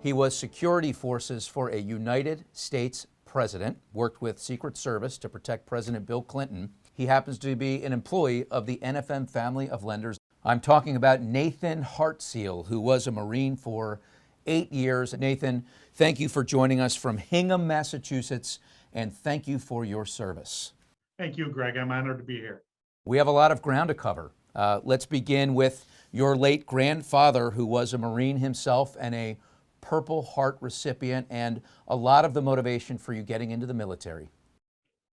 He was security forces for a United States president, worked with Secret Service to protect President Bill Clinton. He happens to be an employee of the NFM family of lenders. I'm talking about Nathan Hartseil, who was a Marine for 8 years. Nathan, thank you for joining us from Hingham, Massachusetts, and thank you for your service. Thank you, Greg. I'm honored to be here. We have a lot of ground to cover. Let's begin with your late grandfather, who was a Marine himself and a Purple Heart recipient, and a lot of the motivation for you getting into the military.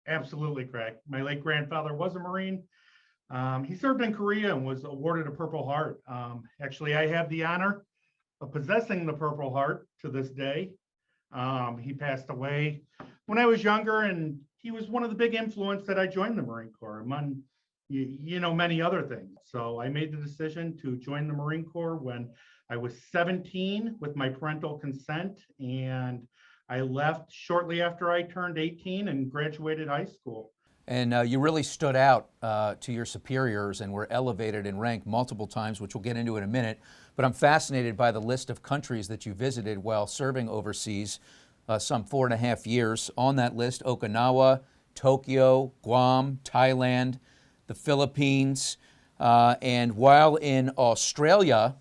Absolutely, Craig. My late grandfather was a Marine. He served in Korea and was awarded a Purple Heart. Actually, I have the honor of possessing the Purple Heart to this day. He passed away when I was younger, and he was one of the big influence that I joined the Marine Corps, among many other things. So I made the decision to join the Marine Corps when I was 17 with my parental consent, and I left shortly after I turned 18 and graduated high school. And you really stood out to your superiors and were elevated in rank multiple times, which we'll get into in a minute. But I'm fascinated by the list of countries that you visited while serving overseas, some 4.5 years. On that list, Okinawa, Tokyo, Guam, Thailand, the Philippines, and while in Australia,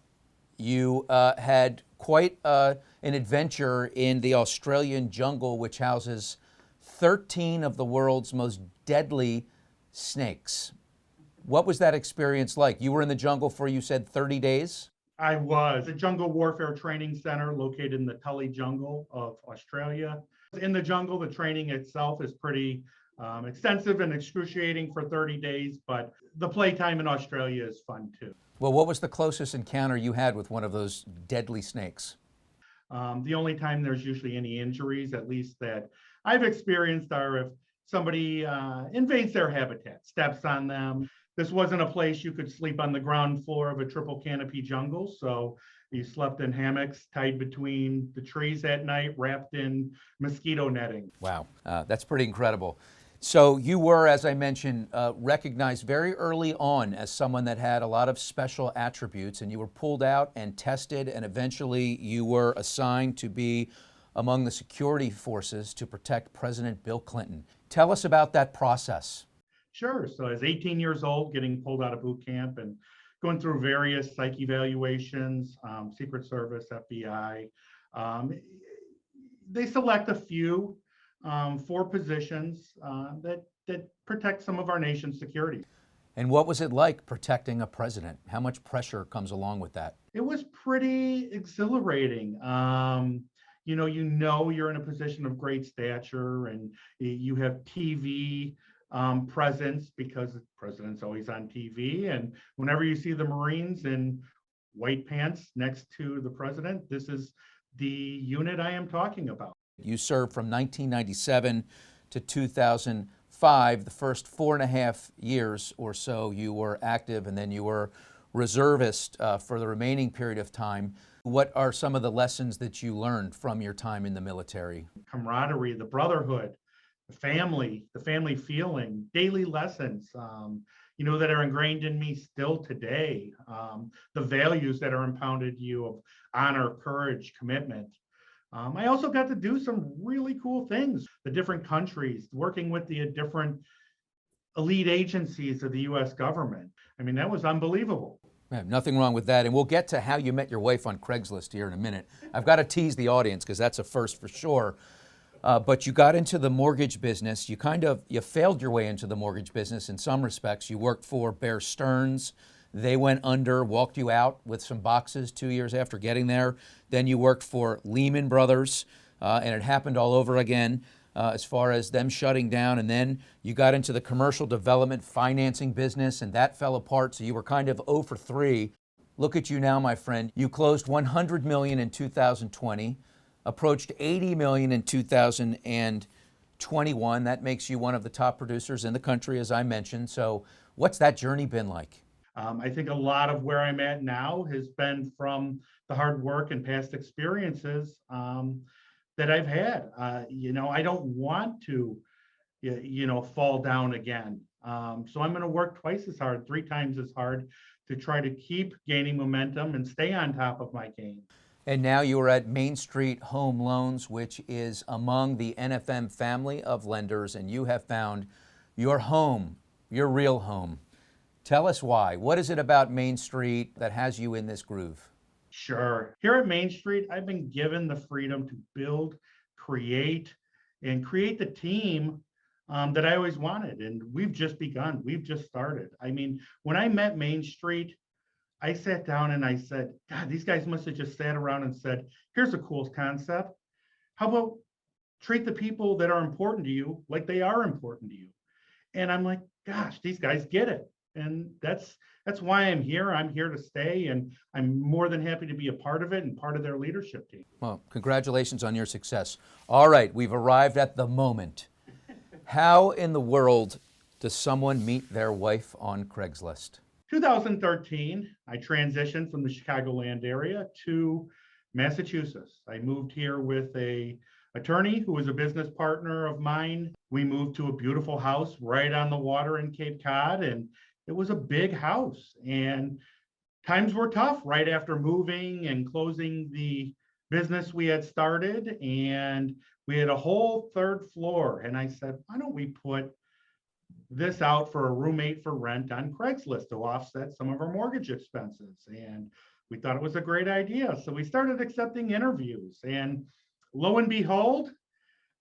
you had quite an adventure in the Australian jungle, which houses 13 of the world's most deadly snakes. What was that experience like? You were in the jungle for, you said, 30 days? I was. A jungle warfare training center located in the Tully jungle of Australia. In the jungle, the training itself is pretty extensive and excruciating for 30 days, but the playtime in Australia is fun too. Well, what was the closest encounter you had with one of those deadly snakes? The only time there's usually any injuries, at least that I've experienced, are if somebody invades their habitat, steps on them. This wasn't a place you could sleep on the ground floor of a triple canopy jungle, so you slept in hammocks tied between the trees at night, wrapped in mosquito netting. Wow, that's pretty incredible. So you were, as I mentioned, recognized very early on as someone that had a lot of special attributes, and you were pulled out and tested, and eventually you were assigned to be among the security forces to protect President Bill Clinton. Tell us about that process. Sure. So I was 18 years old, getting pulled out of boot camp and going through various psych evaluations, Secret Service, FBI. They select a few for positions that protect some of our nation's security. And what was it like protecting a president? How much pressure comes along with that? It was pretty exhilarating. You're in a position of great stature, and you have TV presence because the president's always on TV. And whenever you see the Marines in white pants next to the president, this is the unit I am talking about. You served from 1997 to 2005. The first 4.5 years or so you were active, and then you were reservist for the remaining period of time. What are some of the lessons that you learned from your time in the military? Camaraderie, the brotherhood, the family feeling, daily lessons, that are ingrained in me still today. The values that are impounded you of honor, courage, commitment. I also got to do some really cool things. The different countries, working with the different elite agencies of the U.S. government. I mean, that was unbelievable. Nothing wrong with that. And we'll get to how you met your wife on Craigslist here in a minute. I've got to tease the audience because that's a first for sure. But you got into the mortgage business. You failed your way into the mortgage business in some respects. You worked for Bear Stearns. They went under, walked you out with some boxes 2 years after getting there. Then you worked for Lehman Brothers, and it happened all over again as far as them shutting down. And then you got into the commercial development financing business, and that fell apart. So you were kind of 0 for 3. Look at you now, my friend. You closed $100 million in 2020, approached $80 million in 2021. That makes you one of the top producers in the country, as I mentioned. So what's that journey been like? I think a lot of where I'm at now has been from the hard work and past experiences that I've had. I don't want to, fall down again. So I'm going to work twice as hard, 3 times as hard to try to keep gaining momentum and stay on top of my game. And now you are at Main Street Home Loans, which is among the NFM family of lenders, and you have found your home, your real home. Tell us why. What is it about Main Street that has you in this groove? Sure. Here at Main Street, I've been given the freedom to build, create, and create the team that I always wanted. And we've just begun. We've just started. I mean, when I met Main Street, I sat down and I said, God, these guys must have just sat around and said, here's a cool concept. How about treat the people that are important to you like they are important to you? And I'm like, gosh, these guys get it. And that's why I'm here. I'm here to stay, and I'm more than happy to be a part of it and part of their leadership team. Well, congratulations on your success. All right, we've arrived at the moment. How in the world does someone meet their wife on Craigslist? 2013, I transitioned from the Chicagoland area to Massachusetts. I moved here with a attorney who was a business partner of mine. We moved to a beautiful house right on the water in Cape Cod, and it was a big house. And times were tough right after moving and closing the business we had started. And we had a whole third floor. And I said, why don't we put this out for a roommate for rent on Craigslist to offset some of our mortgage expenses? And we thought it was a great idea. So we started accepting interviews. And lo and behold,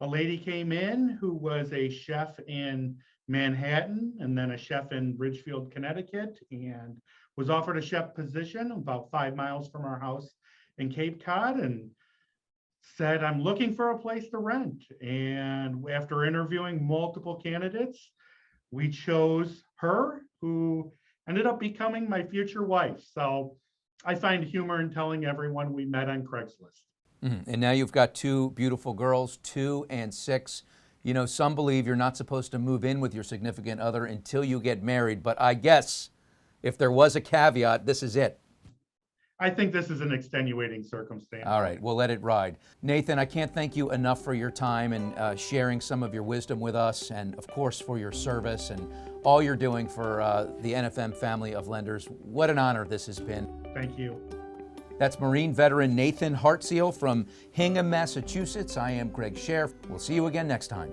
a lady came in who was a chef in Manhattan and then a chef in Ridgefield, Connecticut, and was offered a chef position about 5 miles from our house in Cape Cod, and said, I'm looking for a place to rent. And after interviewing multiple candidates, we chose her, who ended up becoming my future wife. So I find humor in telling everyone we met on Craigslist. And now you've got two beautiful girls, 2 and 6. You know, some believe you're not supposed to move in with your significant other until you get married, but I guess if there was a caveat, this is it. I think this is an extenuating circumstance. All right, we'll let it ride. Nathan, I can't thank you enough for your time and sharing some of your wisdom with us, and of course for your service and all you're doing for the NFM family of lenders. What an honor this has been. Thank you. That's Marine veteran Nathan Hartseil from Hingham, Massachusetts. I am Greg Scherf. We'll see you again next time.